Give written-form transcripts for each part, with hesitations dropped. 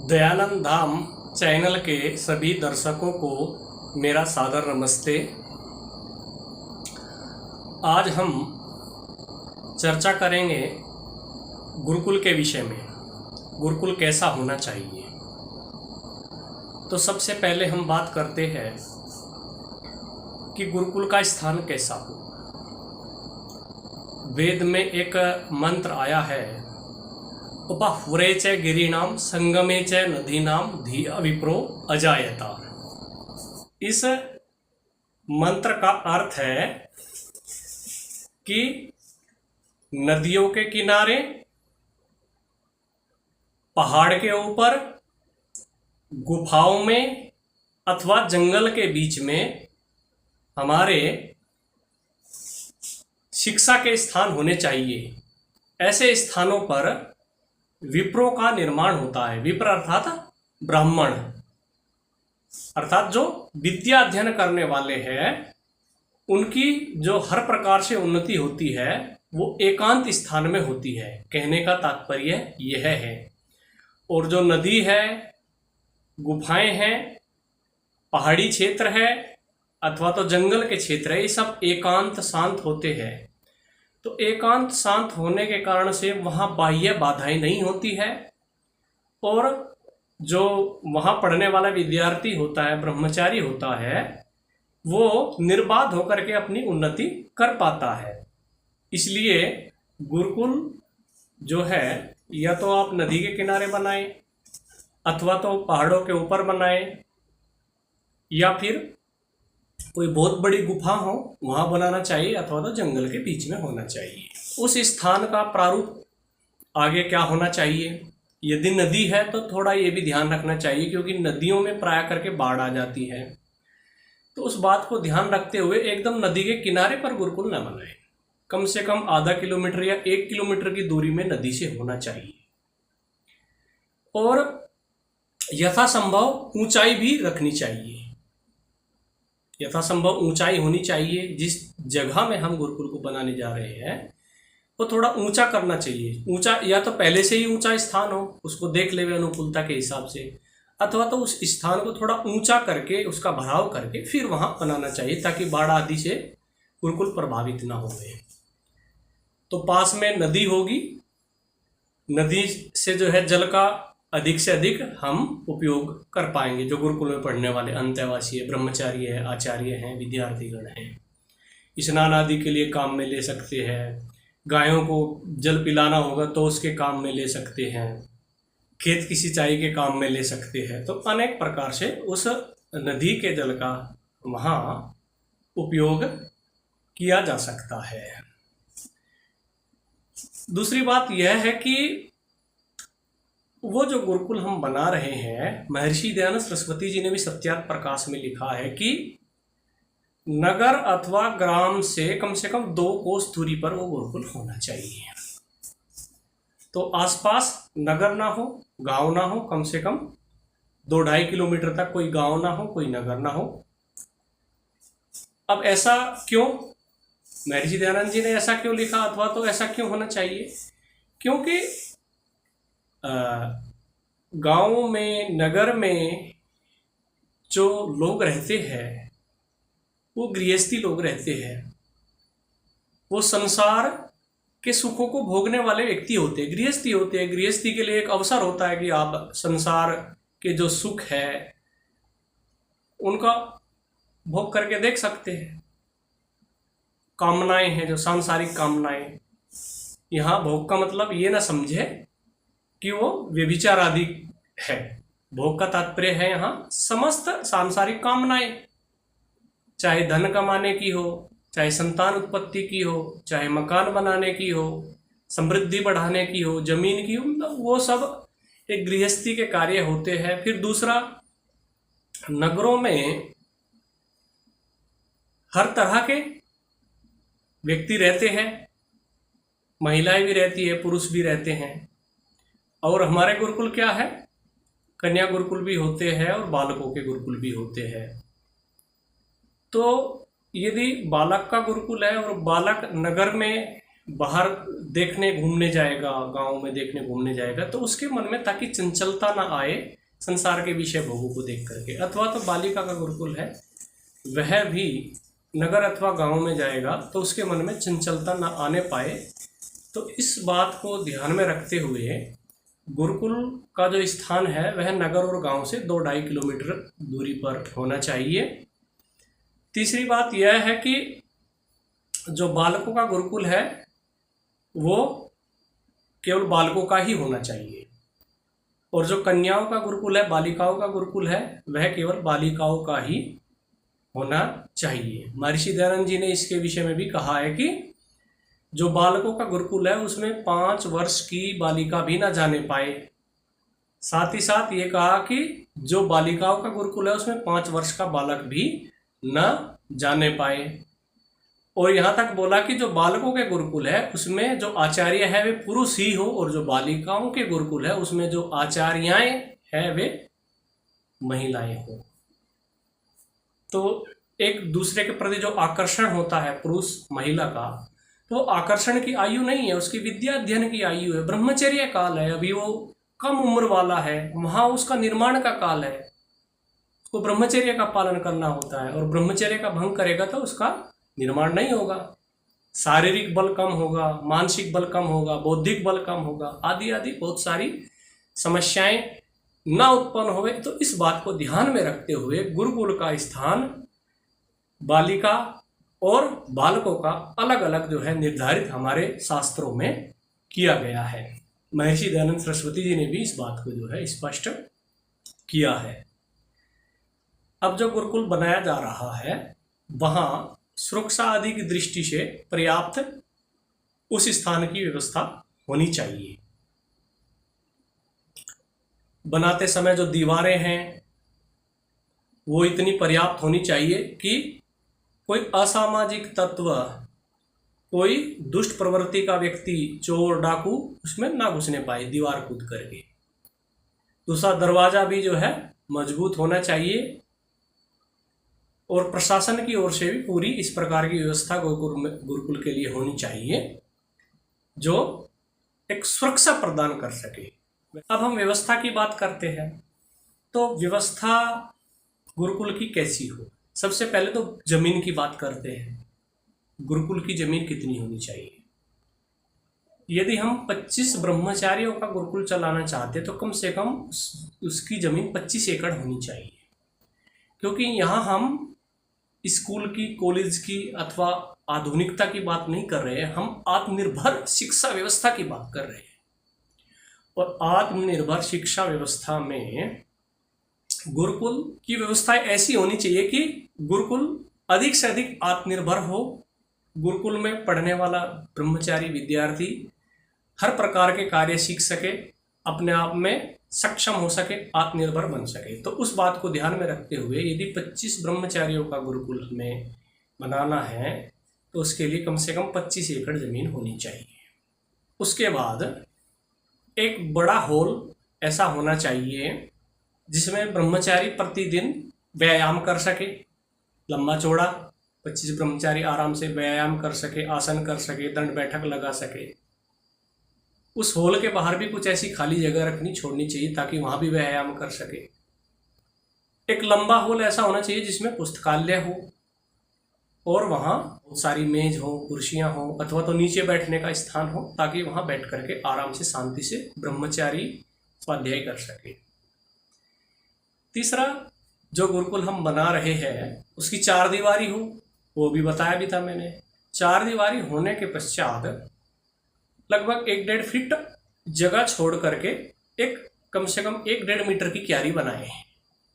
दयानंद धाम channel के सभी दर्शकों को मेरा सादर नमस्ते। आज हम चर्चा करेंगे गुरुकुल के विषय में। गुरुकुल कैसा होना चाहिए। तो सबसे पहले हम बात करते हैं कि गुरुकुल का स्थान कैसा हो। वेद में एक मंत्र आया है, उपहुरे च गिरीणाम संगमे च नदीनाम धिया विप्रो अजायता। इस मंत्र का अर्थ है कि नदियों के किनारे, पहाड़ के ऊपर, गुफाओं में अथवा जंगल के बीच में हमारे शिक्षा के स्थान होने चाहिए। ऐसे स्थानों पर विप्रों का निर्माण होता है। विप्र अर्थात ब्राह्मण, अर्थात जो विद्या अध्ययन करने वाले हैं, उनकी जो हर प्रकार से उन्नति होती है वो एकांत स्थान में होती है। कहने का तात्पर्य यह है। और जो नदी है, गुफाएं हैं, पहाड़ी क्षेत्र है अथवा तो जंगल के क्षेत्र है, ये सब एकांत शांत होते हैं। तो एकांत शांत होने के कारण से वहाँ बाह्य बाधाएं नहीं होती है और जो वहाँ पढ़ने वाला विद्यार्थी होता है, ब्रह्मचारी होता है, वो निर्बाध होकर के अपनी उन्नति कर पाता है। इसलिए गुरुकुल जो है, या तो आप नदी के किनारे बनाएं अथवा तो पहाड़ों के ऊपर बनाएं, या फिर कोई बहुत बड़ी गुफा हो वहाँ बनाना चाहिए, अथवा तो जंगल के बीच में होना चाहिए। उस स्थान का प्रारूप आगे क्या होना चाहिए। यदि नदी है तो थोड़ा ये भी ध्यान रखना चाहिए, क्योंकि नदियों में प्राय करके बाढ़ आ जाती है। तो उस बात को ध्यान रखते हुए एकदम नदी के किनारे पर गुरुकुल न बनाए। कम से कम आधा किलोमीटर या 1 किलोमीटर की दूरी में नदी से होना चाहिए। और यथासंभव ऊंचाई भी रखनी चाहिए। यथासंभव ऊंचाई होनी चाहिए। जिस जगह में हम गुरुकुल को बनाने जा रहे हैं वो थोड़ा ऊंचा करना चाहिए। ऊंचा या तो पहले से ही ऊंचा स्थान हो, उसको देख ले अनुकूलता के हिसाब से, अथवा तो उस स्थान को थोड़ा ऊंचा करके उसका भराव करके फिर वहां बनाना चाहिए, ताकि बाढ़ आदि से गुरुकुल प्रभावित ना हो। तो पास में नदी होगी, नदी से जो है जल का अधिक से अधिक हम उपयोग कर पाएंगे। जो गुरुकुल में पढ़ने वाले अंतेवासी है, ब्रह्मचारी है, आचार्य हैं, विद्यार्थीगण हैं, स्नान आदि के लिए काम में ले सकते हैं। गायों को जल पिलाना होगा तो उसके काम में ले सकते हैं। खेत की सिंचाई के काम में ले सकते हैं। तो अनेक प्रकार से उस नदी के जल का वहाँ उपयोग किया जा सकता है। दूसरी बात यह है कि वो जो गुरुकुल हम बना रहे हैं, महर्षि दयानंद सरस्वती जी ने भी सत्यार्थ प्रकाश में लिखा है कि नगर अथवा ग्राम से कम 2 कोस दूरी पर वो गुरुकुल होना चाहिए। तो आसपास नगर ना हो, गांव ना हो, कम से कम 2-2.5 किलोमीटर तक कोई गांव ना हो, कोई नगर ना हो। अब ऐसा क्यों, महर्षि दयानंद जी ने ऐसा क्यों लिखा, अथवा तो ऐसा क्यों होना चाहिए? क्योंकि गांव में, नगर में जो लोग रहते हैं वो गृहस्थी लोग रहते हैं। वो संसार के सुखों को भोगने वाले व्यक्ति होते हैं, गृहस्थी होते हैं। गृहस्थी के लिए एक अवसर होता है कि आप संसार के जो सुख है उनका भोग करके देख सकते हैं। कामनाएं हैं, जो सांसारिक कामनाएं, यहाँ भोग का मतलब ये ना समझे कि वो व्यभिचार आदि है। भोग का तात्पर्य है यहाँ समस्त सांसारिक कामनाएं, चाहे धन कमाने की हो, चाहे संतान उत्पत्ति की हो, चाहे मकान बनाने की हो, समृद्धि बढ़ाने की हो, जमीन की हो, मतलब वो सब एक गृहस्थी के कार्य होते हैं। फिर दूसरा, नगरों में हर तरह के व्यक्ति रहते हैं, महिलाएं भी रहती है, पुरुष भी रहते हैं। और हमारे गुरुकुल क्या है, कन्या गुरुकुल भी होते हैं और बालकों के गुरुकुल भी होते हैं। तो यदि बालक का गुरुकुल है और बालक नगर में बाहर देखने घूमने जाएगा, गांव में देखने घूमने जाएगा, तो उसके मन में ताकि चंचलता ना आए, संसार के विषय भोगों को देख करके। अथवा तो बालिका का गुरुकुल है, वह भी नगर अथवा गांव में जाएगा तो उसके मन में चंचलता न आने पाए। तो इस बात को ध्यान में रखते हुए गुरुकुल का जो स्थान है वह नगर और गांव से 2-2.5 किलोमीटर दूरी पर होना चाहिए। तीसरी बात यह है कि जो बालकों का गुरुकुल है वो केवल बालकों का ही होना चाहिए, और जो कन्याओं का गुरुकुल है, बालिकाओं का गुरुकुल है, वह केवल बालिकाओं का ही होना चाहिए। महर्षि दयानंद जी ने इसके विषय में भी कहा है कि जो बालकों का गुरुकुल है उसमें 5 वर्ष की बालिका भी ना जाने पाए। साथ ही साथ ये कहा कि जो बालिकाओं का गुरुकुल है उसमें 5 वर्ष का बालक भी न जाने पाए। और यहाँ तक बोला कि जो बालकों के गुरुकुल है उसमें जो आचार्य है वे पुरुष ही हो, और जो बालिकाओं के गुरुकुल है उसमें जो आचार्याएं हैं वे महिलाएं हो। तो एक दूसरे के प्रति जो आकर्षण होता है पुरुष महिला का, तो आकर्षण की आयु नहीं है, उसकी विद्या अध्ययन की आयु है, ब्रह्मचर्य काल है, अभी वो कम उम्र वाला है, वहां उसका निर्माण का काल है, उसको ब्रह्मचर्य का पालन करना होता है। और ब्रह्मचर्य का भंग करेगा तो उसका निर्माण नहीं होगा, शारीरिक बल कम होगा, मानसिक बल कम होगा, बौद्धिक बल कम होगा, आदि आदि बहुत सारी समस्याएं ना उत्पन्न होवे। तो इस बात को ध्यान में रखते हुए गुरुकुल का स्थान बालिका और बालकों का अलग अलग जो है निर्धारित हमारे शास्त्रों में किया गया है। महर्षि दयानंद सरस्वती जी ने भी इस बात को जो है स्पष्ट किया है। अब जो गुरुकुल बनाया जा रहा है वहां सुरक्षा आदि की दृष्टि से पर्याप्त उस स्थान की व्यवस्था होनी चाहिए। बनाते समय जो दीवारें हैं वो इतनी पर्याप्त होनी चाहिए कि कोई असामाजिक तत्व, कोई दुष्ट प्रवृत्ति का व्यक्ति, चोर डाकू उसमें ना घुसने पाए दीवार कूद करके। दूसरा, दरवाजा भी जो है मजबूत होना चाहिए, और प्रशासन की ओर से भी पूरी इस प्रकार की व्यवस्था गुरुकुल के लिए होनी चाहिए जो एक सुरक्षा प्रदान कर सके। अब हम व्यवस्था की बात करते हैं, तो व्यवस्था गुरुकुल की कैसी हो। सबसे पहले तो जमीन की बात करते हैं। गुरुकुल की जमीन कितनी होनी चाहिए। यदि हम 25 ब्रह्मचारियों का गुरुकुल चलाना चाहते तो कम से कम उसकी जमीन 25 एकड़ होनी चाहिए, क्योंकि यहाँ हम स्कूल की, कॉलेज की अथवा आधुनिकता की बात नहीं कर रहे हैं, हम आत्मनिर्भर शिक्षा व्यवस्था की बात कर रहे हैं। और आत्मनिर्भर शिक्षा व्यवस्था में गुरुकुल की व्यवस्था ऐसी होनी चाहिए कि गुरुकुल अधिक से अधिक आत्मनिर्भर हो। गुरुकुल में पढ़ने वाला ब्रह्मचारी विद्यार्थी हर प्रकार के कार्य सीख सके, अपने आप में सक्षम हो सके, आत्मनिर्भर बन सके। तो उस बात को ध्यान में रखते हुए यदि 25 ब्रह्मचारियों का गुरुकुल हमें बनाना है तो उसके लिए कम से कम 25 एकड़ जमीन होनी चाहिए। उसके बाद एक बड़ा हॉल ऐसा होना चाहिए जिसमें ब्रह्मचारी प्रतिदिन व्यायाम कर सके, लंबा चौड़ा 25 ब्रह्मचारी आराम से व्यायाम कर सके, आसन कर सके, दंड बैठक लगा सके। उस हॉल के बाहर भी कुछ ऐसी खाली जगह छोड़नी चाहिए ताकि वहां भी व्यायाम कर सके। एक लंबा हॉल ऐसा होना चाहिए जिसमें पुस्तकालय हो और वहां बहुत सारी मेज हो, कुर्सियां हो, अथवा तो नीचे बैठने का स्थान हो ताकि वहां बैठ करके आराम से शांति से ब्रह्मचारी स्वाध्याय कर सके। तीसरा, जो गुरुकुल हम बना रहे हैं उसकी 4 दीवारी हो, वो भी बताया भी था मैंने। 4 दीवारी होने के पश्चात लगभग 1-1.5 फीट जगह छोड़ करके एक कम से कम 1-1.5 मीटर की क्यारी बनाए,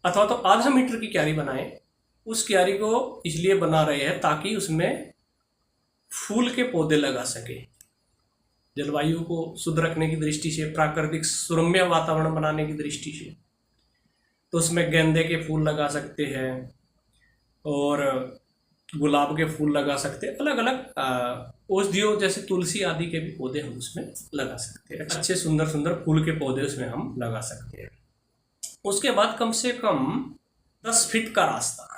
अथवा तो आधा मीटर की क्यारी बनाए। उस क्यारी को इसलिए बना रहे हैं ताकि उसमें फूल के पौधे लगा सके, जलवायु को शुद्ध रखने की दृष्टि से, प्राकृतिक सुरम्य वातावरण बनाने की दृष्टि से। तो उसमें गेंदे के फूल लगा सकते हैं और गुलाब के फूल लगा सकते हैं, अलग अलग औषधियों जैसे तुलसी आदि के भी पौधे हम उसमें लगा सकते हैं। अच्छे सुंदर सुंदर फूल के पौधे उसमें हम लगा सकते हैं। उसके बाद कम से कम 10 फीट का रास्ता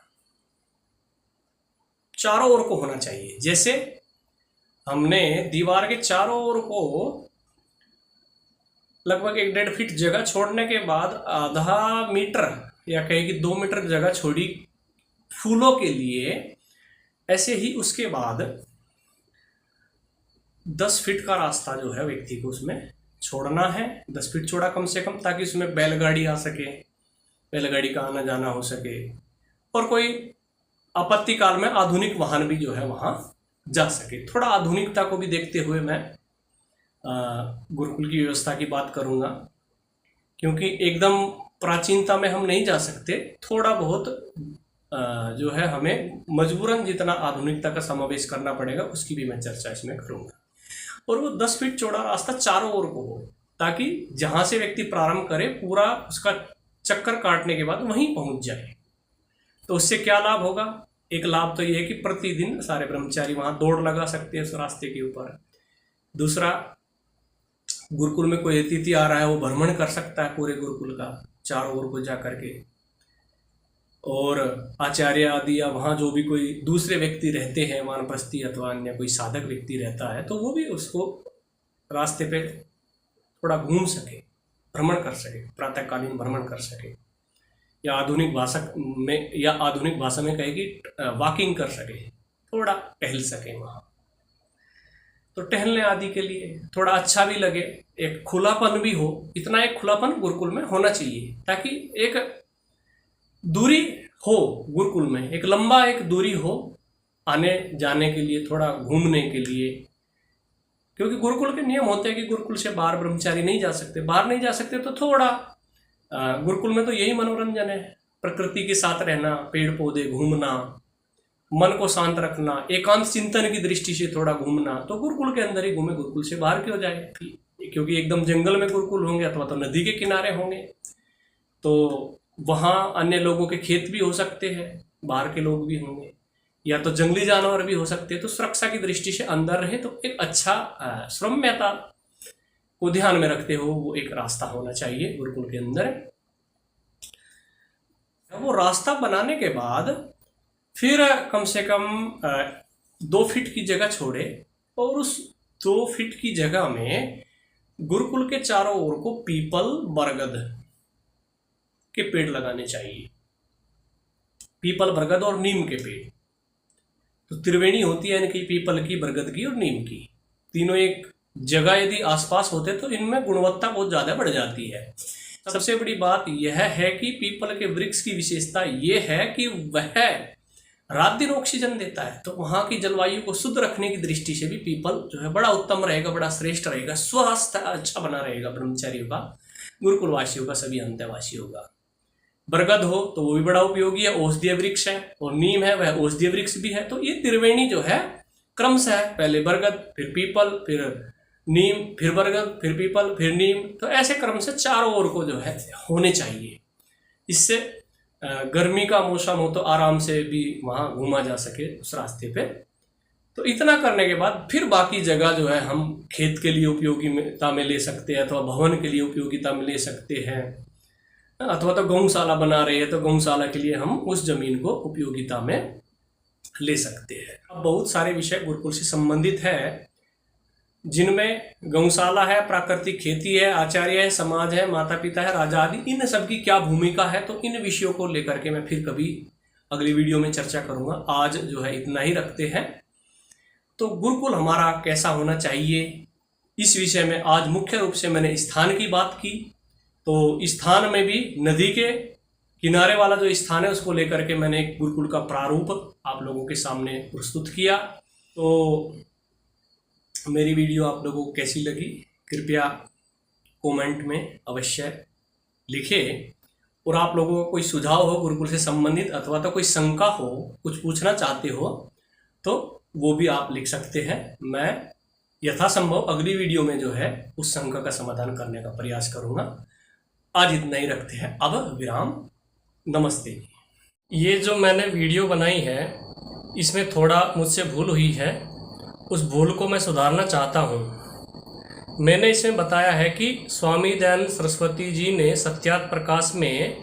चारों ओर को होना चाहिए। जैसे हमने दीवार के चारों ओर को लगभग 1-1.5 फीट जगह छोड़ने के बाद आधा मीटर या कहें कि 2 मीटर जगह छोड़ी फूलों के लिए। ऐसे ही उसके बाद 10 फीट का रास्ता जो है व्यक्ति को उसमें छोड़ना है, 10 फीट चौड़ा कम से कम, ताकि उसमें बैलगाड़ी आ सके, बैलगाड़ी का आना जाना हो सके, और कोई आपत्ति काल में आधुनिक वाहन भी जो है वहाँ जा सके। थोड़ा आधुनिकता को भी देखते हुए मैं गुरुकुल की व्यवस्था की बात करूँगा, क्योंकि एकदम प्राचीनता में हम नहीं जा सकते। थोड़ा बहुत जो है हमें मजबूरन जितना आधुनिकता का समावेश करना पड़ेगा उसकी भी मैं चर्चा इसमें करूँगा। और वो 10 फीट चौड़ा रास्ता चारों ओर को हो, ताकि जहाँ से व्यक्ति प्रारंभ करे पूरा उसका चक्कर काटने के बाद वहीं पहुँच जाए। तो उससे क्या लाभ होगा? एक लाभ तो ये है कि प्रतिदिन सारे ब्रह्मचारी वहाँ दौड़ लगा सकते हैं उस रास्ते के ऊपर। दूसरा, गुरुकुल में कोई अतिथि आ रहा है वो भ्रमण कर सकता है पूरे गुरुकुल का चारों ओर को जा करके, और आचार्य आदि या वहाँ जो भी कोई दूसरे व्यक्ति रहते हैं, वानप्रस्थी अथवा अन्य कोई साधक व्यक्ति रहता है, तो वो भी उसको रास्ते पे थोड़ा घूम सके, भ्रमण कर सके, प्रातःकालीन भ्रमण कर सके, या आधुनिक भाषा में कहे कि वॉकिंग कर सके, थोड़ा टहल सके वहाँ। तो टहलने आदि के लिए थोड़ा अच्छा भी लगे, एक खुलापन भी हो। इतना एक खुलापन गुरुकुल में होना चाहिए ताकि एक दूरी हो गुरुकुल में, एक लंबा एक दूरी हो आने जाने के लिए, थोड़ा घूमने के लिए। क्योंकि गुरुकुल के नियम होते हैं कि गुरुकुल से बाहर ब्रह्मचारी नहीं जा सकते। बाहर नहीं जा सकते तो थोड़ा गुरुकुल में तो यही मनोरंजन है, प्रकृति के साथ रहना, पेड़ पौधे, घूमना, मन को शांत रखना, एकांत चिंतन की दृष्टि से थोड़ा घूमना। तो गुरुकुल के अंदर ही घूमे, गुरुकुल से बाहर क्यों जाए? क्योंकि एकदम जंगल में गुरुकुल होंगे अथवा तो नदी के किनारे होंगे, तो वहाँ अन्य लोगों के खेत भी हो सकते हैं, बाहर के लोग भी होंगे, या तो जंगली जानवर भी हो सकते हैं। तो सुरक्षा की दृष्टि से अंदर रहे तो एक अच्छा सौम्यता को ध्यान में रखते हो वो एक रास्ता होना चाहिए गुरुकुल के अंदर। वो रास्ता बनाने के बाद फिर कम से कम 2 फीट की जगह छोड़े, और उस 2 फीट की जगह में गुरुकुल के चारों ओर को पीपल, बरगद के पेड़ लगाने चाहिए। पीपल, बरगद और नीम के पेड़। तो त्रिवेणी होती है इनकी, पीपल की, बरगद की और नीम की। तीनों एक जगह यदि आसपास होते तो इनमें गुणवत्ता बहुत ज़्यादा बढ़ जाती है। सबसे बड़ी बात यह है कि पीपल के वृक्ष की विशेषता यह है कि वह रात दिन ऑक्सीजन देता है। तो वहाँ की जलवायु को शुद्ध रखने की दृष्टि से भी पीपल जो है बड़ा उत्तम रहेगा, बड़ा श्रेष्ठ रहेगा, स्वास्थ्य अच्छा बना रहेगा ब्रह्मचारियों का, गुरुकुलवासियों का, सभी अंत्यवासियों का। बरगद हो तो वो भी बड़ा उपयोगी है, औषधीय वृक्ष है, और नीम है वह औषधीय वृक्ष भी है। तो ये त्रिवेणी जो है क्रमशः है, पहले बरगद, फिर पीपल, फिर नीम, फिर बरगद, फिर पीपल, फिर नीम। तो ऐसे क्रम से चारों ओर को जो है होने चाहिए। इससे गर्मी का मौसम हो तो आराम से भी वहाँ घूमा जा सके उस रास्ते पे। तो इतना करने के बाद फिर बाकी जगह जो है हम खेत के लिए उपयोगिता में ले सकते हैं, अथवा भवन के लिए उपयोगिता में ले सकते हैं, अथवा तो गौशाला बना रहे हैं तो गौशाला के लिए हम उस जमीन को उपयोगिता में ले सकते हैं। अब बहुत सारे विषय गुरुकुल से संबंधित है, जिनमें गौशाला है, प्राकृतिक खेती है, आचार्य है, समाज है, माता पिता है, राजा आदि, इन सब की क्या भूमिका है। तो इन विषयों को लेकर के मैं फिर कभी अगली वीडियो में चर्चा करूंगा। आज जो है इतना ही रखते हैं। तो गुरुकुल हमारा कैसा होना चाहिए, इस विषय में आज मुख्य रूप से मैंने स्थान की बात की। तो स्थान में भी नदी के किनारे वाला जो स्थान है उसको लेकर के मैंने एक गुरुकुल का प्रारूप आप लोगों के सामने प्रस्तुत किया। तो मेरी वीडियो आप लोगों को कैसी लगी कृपया कमेंट में अवश्य लिखें। और आप लोगों को कोई सुझाव हो गुरुकुल से संबंधित, अथवा तो कोई शंका हो, कुछ पूछना चाहते हो, तो वो भी आप लिख सकते हैं। मैं यथासंभव अगली वीडियो में जो है उस शंका का समाधान करने का प्रयास करूँगा। आज इतना ही रखते हैं, अब विराम। नमस्ते। ये जो मैंने वीडियो बनाई है इसमें थोड़ा मुझसे भूल हुई है, उस भूल को मैं सुधारना चाहता हूँ। मैंने इसमें बताया है कि स्वामी दयानंद सरस्वती जी ने सत्यार्थ प्रकाश में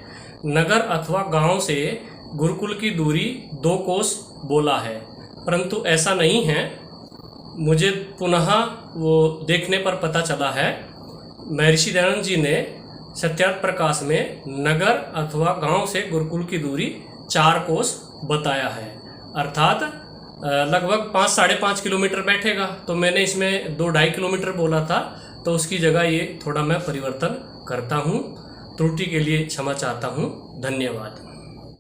नगर अथवा गांव से गुरुकुल की दूरी 2 कोस बोला है, परंतु ऐसा नहीं है। मुझे पुनः वो देखने पर पता चला है, महर्षि दयानंद जी ने सत्यार्थ प्रकाश में नगर अथवा गांव से गुरुकुल की दूरी 4 कोस बताया है, अर्थात लगभग 5-5.5 किलोमीटर बैठेगा। तो मैंने इसमें 2-2.5 किलोमीटर बोला था, तो उसकी जगह ये थोड़ा मैं परिवर्तन करता हूँ। त्रुटि के लिए क्षमा चाहता हूँ। धन्यवाद।